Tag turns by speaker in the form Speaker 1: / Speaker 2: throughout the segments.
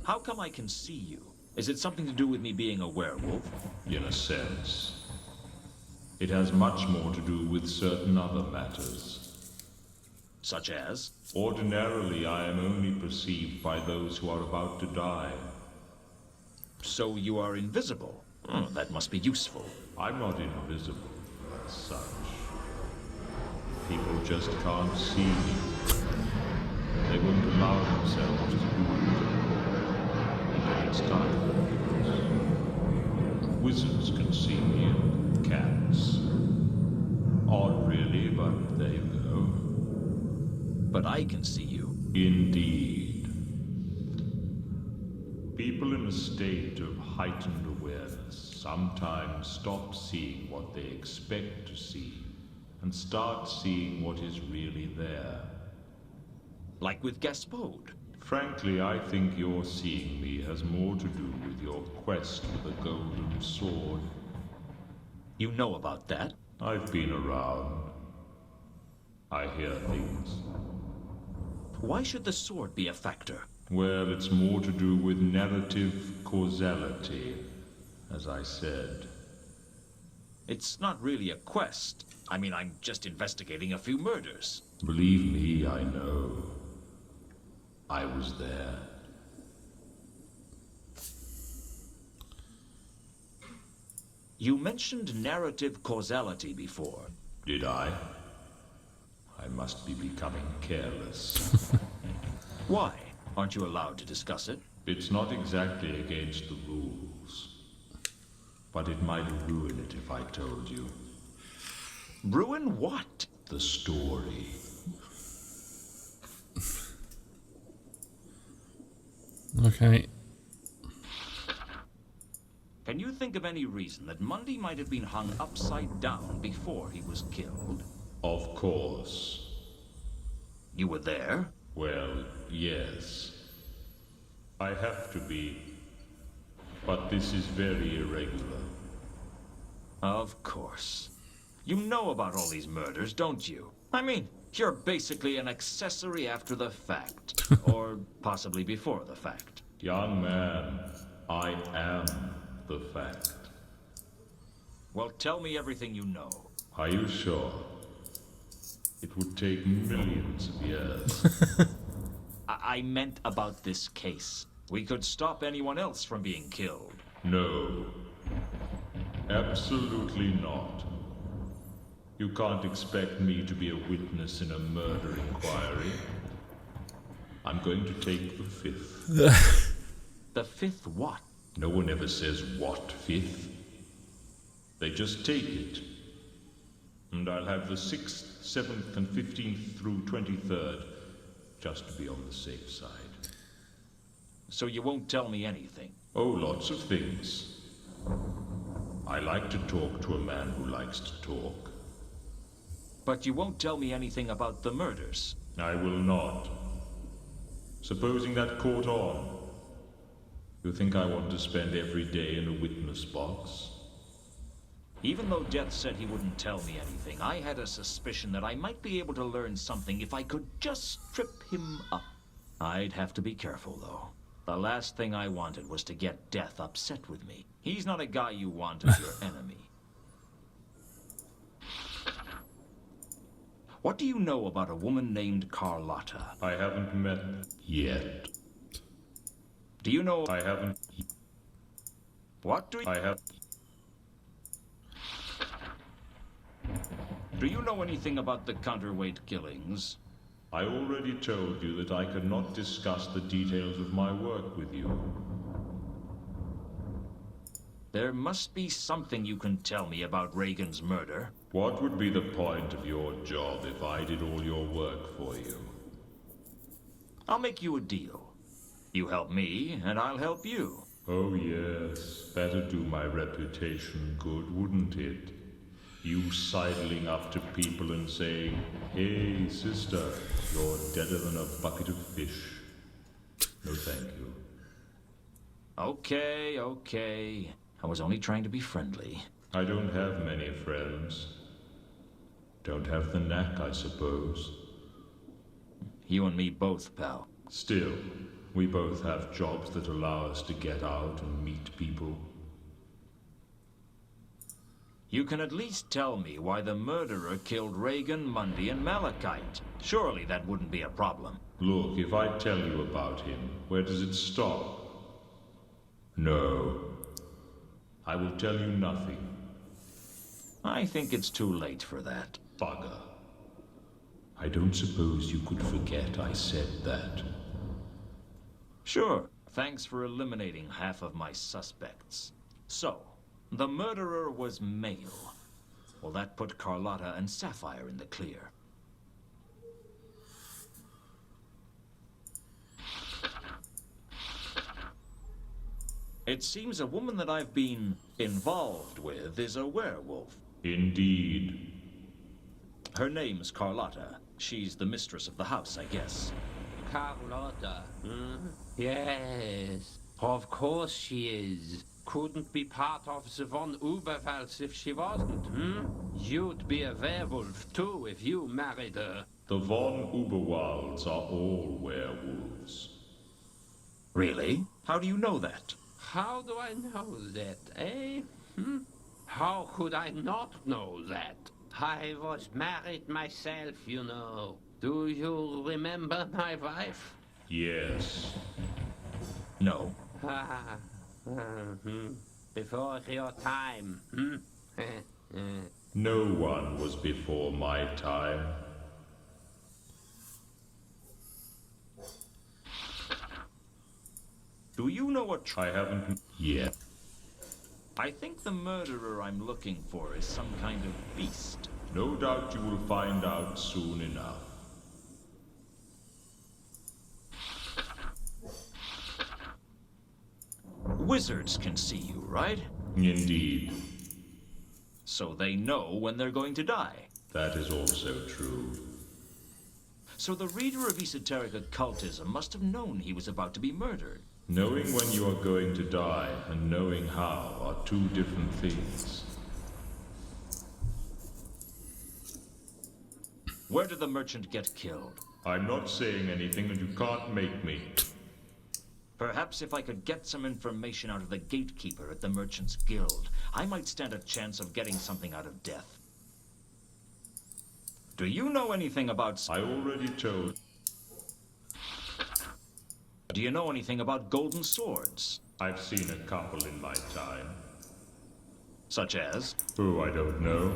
Speaker 1: How come I can see you? Is it something to do with me being a werewolf?
Speaker 2: In a sense. It has much more to do with certain other matters.
Speaker 1: Such as?
Speaker 2: Ordinarily, I am only perceived by those who are about to die.
Speaker 1: So you are invisible? That must be useful.
Speaker 2: I'm not invisible, as such. People just can't see me. They won't allow themselves to do it. Until it's time. Wizards can see me and cats. Odd, really, but there you go.
Speaker 1: But I can see you.
Speaker 2: Indeed. People in a state of heightened awareness sometimes stop seeing what they expect to see and start seeing what is really there.
Speaker 1: Like with Gaspode.
Speaker 2: Frankly, I think your seeing me has more to do with your quest for the golden sword.
Speaker 1: You know about that?
Speaker 2: I've been around. I hear things.
Speaker 1: Why should the sword be a factor?
Speaker 2: Well, it's more to do with narrative causality, as I said.
Speaker 1: It's not really a quest. I mean, I'm just investigating a few murders.
Speaker 2: Believe me, I know. I was there.
Speaker 1: You mentioned narrative causality before.
Speaker 2: Did I? I must be becoming careless.
Speaker 1: Why? Aren't you allowed to discuss it?
Speaker 2: It's not exactly against the rules. But it might ruin it if I told you.
Speaker 1: Ruin what?
Speaker 2: The story.
Speaker 3: Okay.
Speaker 1: Can you think of any reason that Mundy might have been hung upside down before he was killed?
Speaker 2: Of course.
Speaker 1: You were there?
Speaker 2: Well, yes. I have to be. But this is very irregular.
Speaker 1: Of course. You know about all these murders, don't you? I mean, you're basically an accessory after the fact. Or possibly before the fact.
Speaker 2: Young man, I am the fact.
Speaker 1: Well, tell me everything you know.
Speaker 2: Are you sure? It would take millions of years.
Speaker 1: I meant about this case. We could stop anyone else from being killed.
Speaker 2: No. Absolutely not. You can't expect me to be a witness in a murder inquiry. I'm going to take the fifth.
Speaker 1: The fifth what?
Speaker 2: No one ever says what fifth. They just take it. And I'll have the 6th, 7th, and 15th through 23rd, just to be on the safe side.
Speaker 1: So you won't tell me anything?
Speaker 2: Oh, lots of things. I like to talk to a man who likes to talk.
Speaker 1: But you won't tell me anything about the murders?
Speaker 2: I will not. Supposing that caught on. You think I want to spend every day in a witness box?
Speaker 1: Even though Death said he wouldn't tell me anything, I had a suspicion that I might be able to learn something if I could just trip him up. I'd have to be careful, though. The last thing I wanted was to get Death upset with me. He's not a guy you want as your enemy. What do you know about a woman named Carlotta?
Speaker 2: I haven't met yet.
Speaker 1: Do you know...
Speaker 2: I haven't...
Speaker 1: What do you...
Speaker 2: I have...
Speaker 1: Do you know anything about the counterweight killings?
Speaker 2: I already told you that I could not discuss the details of my work with you.
Speaker 1: There must be something you can tell me about Reagan's murder.
Speaker 2: What would be the point of your job if I did all your work for you?
Speaker 1: I'll make you a deal. You help me, and I'll help you.
Speaker 2: Oh yes, that'd do my reputation good, wouldn't it? You sidling up to people and saying, "Hey, sister, you're deader than a bucket of fish." No, thank you.
Speaker 1: Okay. I was only trying to be friendly.
Speaker 2: I don't have many friends. Don't have the knack, I suppose.
Speaker 1: You and me both, pal.
Speaker 2: Still, We both have jobs that allow us to get out and meet people.
Speaker 1: You can at least tell me why the murderer killed Reagan, Mundy, and Malachite. Surely that wouldn't be a problem.
Speaker 2: Look, if I tell you about him, where does it stop? No. I will tell you nothing.
Speaker 1: I think it's too late for that.
Speaker 2: Bugger. I don't suppose you could forget I said that.
Speaker 1: Sure. Thanks for eliminating half of my suspects. So, the murderer was male. Well, that put Carlotta and Sapphire in the clear. It seems a woman that I've been involved with is a werewolf.
Speaker 2: Indeed.
Speaker 1: Her name's Carlotta. She's the mistress of the house, I guess.
Speaker 4: Carlotta, hmm? Yes, of course she is. Couldn't be part of the von Uberwalds if she wasn't, hmm? You'd be a werewolf too if you married her.
Speaker 2: The von Uberwalds are all werewolves.
Speaker 1: Really? How do you know that?
Speaker 4: How do I know that, eh? Hmm? How could I not know that? I was married myself, you know. Do you remember my wife?
Speaker 2: Yes.
Speaker 1: No.
Speaker 4: Before your time, hmm?
Speaker 2: No one was before my time.
Speaker 1: Do you know what
Speaker 2: I haven't yet.
Speaker 1: I think the murderer I'm looking for is some kind of beast.
Speaker 2: No doubt you will find out soon enough.
Speaker 1: Wizards can see you, right?
Speaker 2: Indeed.
Speaker 1: So they know when they're going to die.
Speaker 2: That is also true.
Speaker 1: So the reader of esoteric occultism must have known he was about to be murdered.
Speaker 2: Knowing when you are going to die and knowing how are two different things.
Speaker 1: Where did the merchant get killed?
Speaker 2: I'm not saying anything and you can't make me.
Speaker 1: Perhaps if I could get some information out of the gatekeeper at the Merchant's Guild, I might stand a chance of getting something out of death. Do you know anything about...
Speaker 2: I already told.
Speaker 1: Do you know anything about golden swords?
Speaker 2: I've seen a couple in my time.
Speaker 1: Such as?
Speaker 2: Oh, I don't know.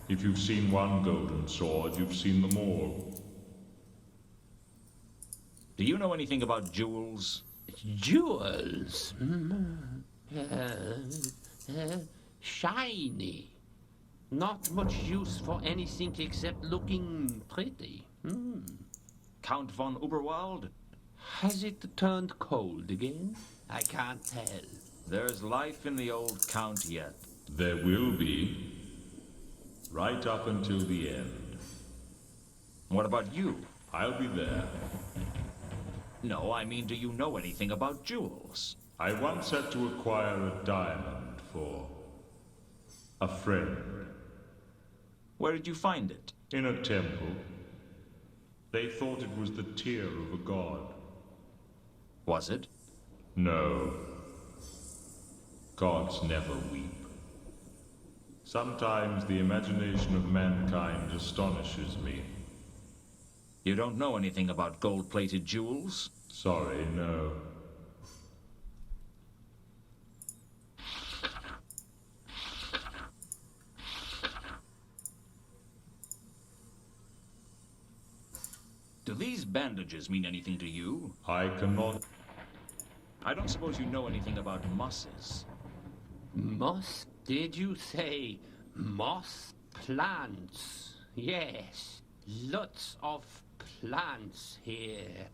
Speaker 2: If you've seen one golden sword, you've seen them all.
Speaker 1: Do you know anything about jewels?
Speaker 4: Jewels? Shiny. Not much use for anything except looking pretty.
Speaker 1: Count von Uberwald?
Speaker 4: Has it turned cold again? I can't tell.
Speaker 1: There's life in the old Count yet.
Speaker 2: There will be. Right up until the end.
Speaker 1: What about you?
Speaker 2: I'll be there.
Speaker 1: No, I mean, do you know anything about jewels?
Speaker 2: I once had to acquire a diamond for a friend.
Speaker 1: Where did you find it?
Speaker 2: In a temple. They thought it was the tear of a god.
Speaker 1: Was it?
Speaker 2: No. Gods never weep. Sometimes the imagination of mankind astonishes me.
Speaker 1: You don't know anything about gold-plated jewels?
Speaker 2: Sorry, no.
Speaker 1: Do these bandages mean anything to you?
Speaker 2: I cannot.
Speaker 1: I don't suppose you know anything about mosses.
Speaker 4: Moss? Did you say moss plants? Yes, lots of plants here.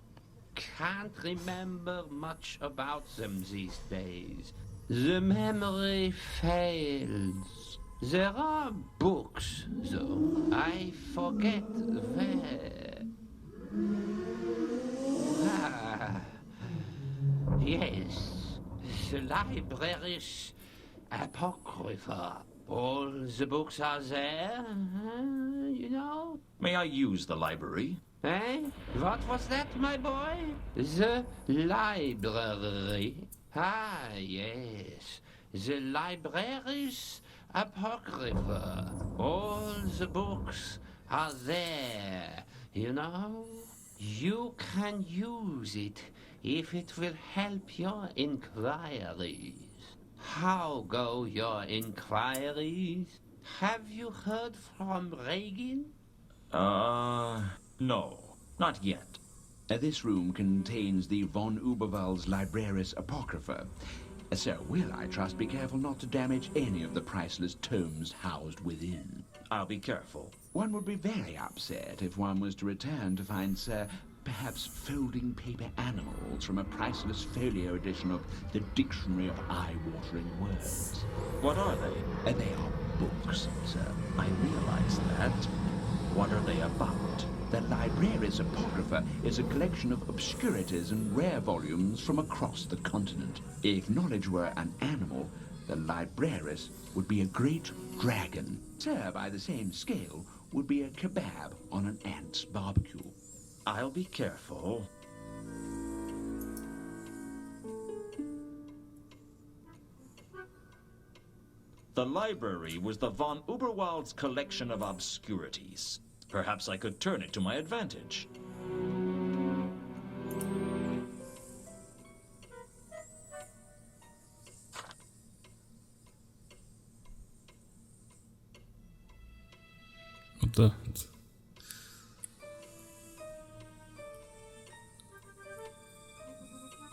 Speaker 4: Can't remember much about them these days. The memory fails. There are books, though. I forget where. Ah, yes, the library's Apocrypha. All the books are there, you know.
Speaker 1: May I use the library?
Speaker 4: Eh? What was that, my boy? The library. Ah, yes. The library's apocrypha. All the books are there, you know. You can use it if it will help your inquiries. How go your inquiries? Have you heard from Reagan?
Speaker 1: No, not yet.
Speaker 5: This room contains the von Uberwald's Libraris Apocrypha. So will, I trust, be careful not to damage any of the priceless tomes housed within.
Speaker 1: I'll be careful.
Speaker 5: One would be very upset if one was to return to find, sir, perhaps folding paper animals from a priceless folio edition of the Dictionary of Eye-Watering Words.
Speaker 1: What are they?
Speaker 5: They are books, sir.
Speaker 1: I realize that. What are they about?
Speaker 5: The Libraris Apocrypha is a collection of obscurities and rare volumes from across the continent. If knowledge were an animal, the Libraris would be a great dragon. Sir, by the same scale, would be a kebab on an ant's barbecue.
Speaker 1: I'll be careful. The library was the von Uberwald's collection of obscurities. Perhaps I could turn it to my advantage.
Speaker 3: What the?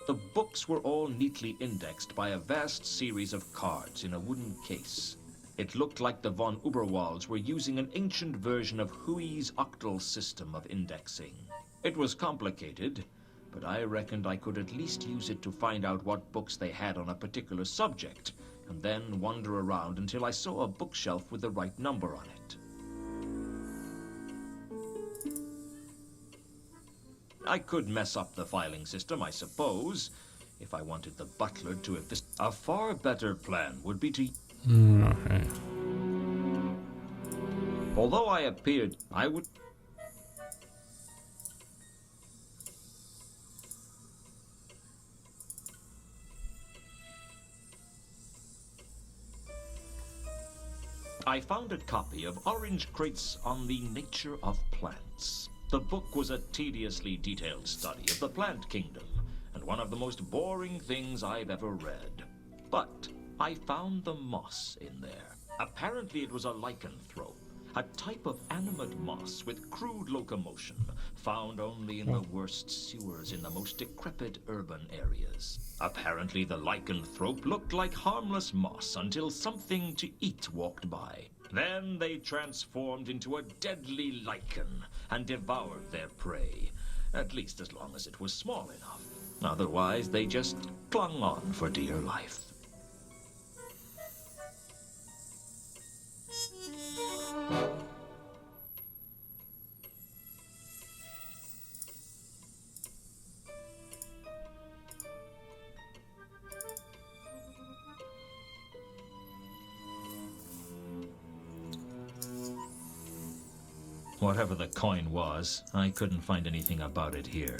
Speaker 1: The books were all neatly indexed by a vast series of cards in a wooden case. It looked like the von Uberwalds were using an ancient version of Huey's octal system of indexing. It was complicated, but I reckoned I could at least use it to find out what books they had on a particular subject, and then wander around until I saw a bookshelf with the right number on it. I could mess up the filing system, I suppose, if I wanted the butler to have this. A far better plan would be to...
Speaker 3: Okay.
Speaker 1: Although I appeared, I would... I found a copy of Orange Crates on the Nature of Plants. The book was a tediously detailed study of the plant kingdom, and one of the most boring things I've ever read. But I found the moss in there. Apparently it was a lycanthrope, a type of animate moss with crude locomotion, found only in the worst sewers in the most decrepit urban areas. Apparently the lycanthrope looked like harmless moss until something to eat walked by. Then they transformed into a deadly lichen and devoured their prey, at least as long as it was small enough. Otherwise, they just clung on for dear life. Whatever the coin was, I couldn't find anything about it here.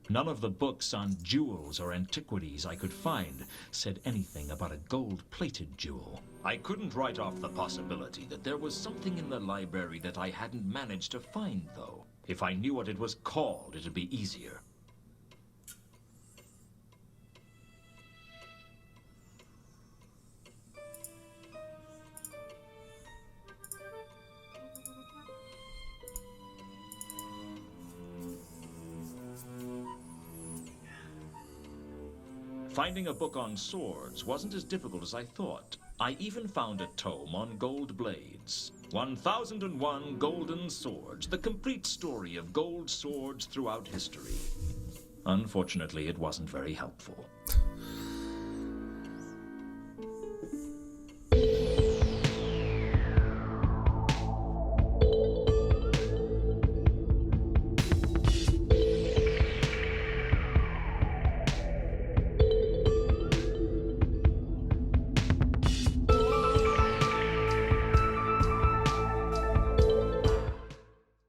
Speaker 1: None of the books on jewels or antiquities I could find said anything about a gold-plated jewel. I couldn't write off the possibility that there was something in the library that I hadn't managed to find, though. If I knew what it was called, it'd be easier. Finding a book on swords wasn't as difficult as I thought. I even found a tome on gold blades. 1001 Golden Swords, the complete story of gold swords throughout history. Unfortunately, it wasn't very helpful.